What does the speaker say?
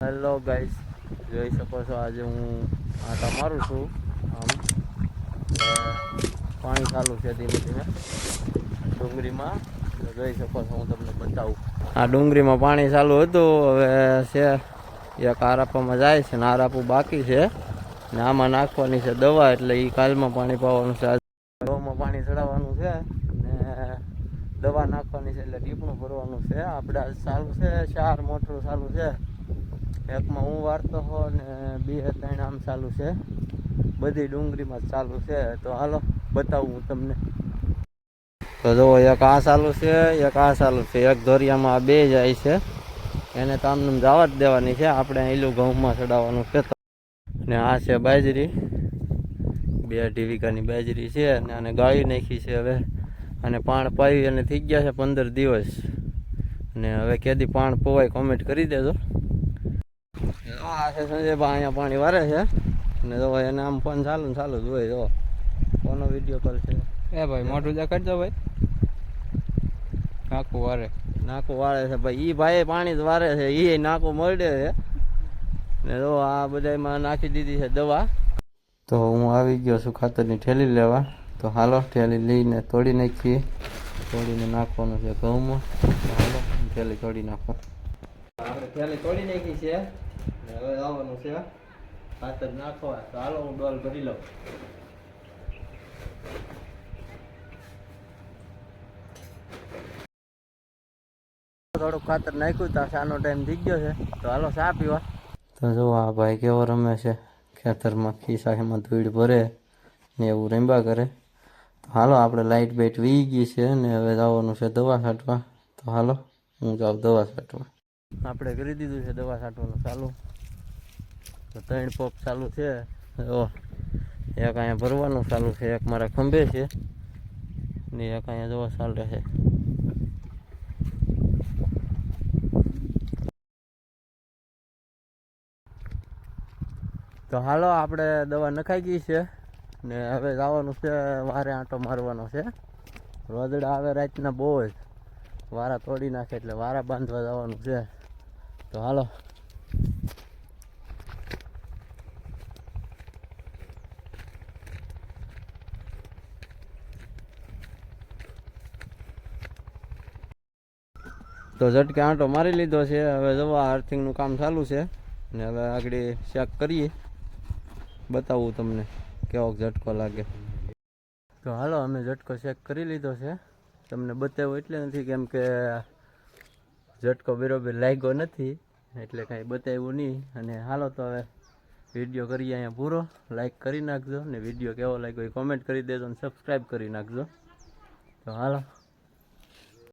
Hello guys, જોઈ શકો છો આજે હું આટા મારું છું. આમ પાણી ચાલુ છે ધીમે ધીમે ડુંગળીમાં. જોઈ શકો છો, હું તમને બતાવું. આ ડુંગળીમાં પાણી ચાલુ હતું. હવે છે એક આરાપામાં જાય છે ને આરાપું બાકી છે ને આમાં નાખવાની છે દવા, એટલે એ કાલમાં પાણી પાવાનું છે. દવામાં પાણી ચડાવવાનું છે ને દવા નાખવાની છે, એટલે ટીપણું ભરવાનું છે. આપણે ચાલુ છે 4 મોટર ચાલુ છે. એકમાં હું વારતો હો ને 2-3 આમ ચાલુ છે. બધી ડુંગળીમાં ચાલુ છે. તો હાલો બતાવું હું તમને. તો જો એક આ ચાલુ છે, એક આ ચાલુ છે. એક ધોરિયામાં આ બે જાય છે, એને તો આમને જવા જ દેવાની છે. આપણે એલું ઘઉંમાં ચડાવવાનું છે. ને આ છે બાજરી, 2 વીઘાની બાજરી છે અને આને ગાળી નાખી છે. હવે અને પાણ પાવી અને થઈ ગયા છે 15 દિવસ. ને હવે કેદી પાણ પોવાય કોમેન્ટ કરી દેજો. આ છે સંજયભાઈ, અહીંયા પાણી વારે છે ને જો એને આમ ફોન ચાલુ ને ચાલુ જ હોય. જો કોનો વિડીયો કોલ છે એ ભાઈ, મોઢું દેખાડ દો ભાઈ. નાકું વારે છે ભાઈ. ઈ ભાઈ પાણી જ વારે છે, ઈ નાકું મળે છે ને જો આ બધામાં નાખી દીધી છે દવા. તો હું આવી ગયો છું ખાતરની થેલી લેવા. તો હાલો થેલી લઈને તોડી નાખીએ. તોડીને નાખવાનું છે ઘઉંમાં. હાલો થેલી તોડી નાખો. આપણે થેલી તોડી નાખી છે ને હવે આવવાનું છે ખાતર નાખવા. તો હાલો હું ડોલ ભરી લઉં. થોડુંક ખાતર નાખ્યું તો શાનો ટાઈમ થઈ ગયો છે. તો હાલો ચા પીવા. તો જો આ ભાઈ કેવો રમે છે ખેતરમાં, ખિસ્સામાં ધૂળ ભરે ને એવું રમ્યા કરે. તો હાલો આપણે લાઇટ બાઇટ વી ગઈ છે ને હવે જવાનું છે દવા છાંટવા. તો હાલો હું જાઉં દવા છાંટવા. આપણે કરી દીધું છે દવા છાંટવાનું ચાલુ. તો 3 પંપ ચાલુ છે. એક અહીંયા ભરવાનું ચાલુ છે, એક મારા ખંભે છે ને એક અહીંયા દવા ચાલે છે. તો હાલો આપણે દવા નખાઈ ગઈ છે ને હવે જવાનું છે વારે આંટો મારવાનો છે. રોદડા આવે રાતના બહુ જ, વારા તોડી નાખે એટલે વારા બાંધવા જવાનું છે. તો હાલો. તો ઝટકે આંટો મારી લીધો છે. હવે જવા અર્થિંગનું કામ ચાલુ છે ને હવે આગળ ચેક કરીએ, બતાવું તમને કેવો ઝટકો લાગે. તો હાલો અમે ઝટકો ચેક કરી લીધો છે. તમને બતાવ્યો એટલે નથી કેમ કે ઝટકો બરોબર લાગ્યો નથી, એટલે કાંઈ બતાવ્યું નહીં. અને હાલો તો હવે વિડીયો કરીએ અહીંયા પૂરો. લાઈક કરી નાખજો ને વિડીયો કેવો લાગ્યો એ કોમેન્ટ કરી દેજો ને સબસ્ક્રાઈબ કરી નાખજો. તો હાલો.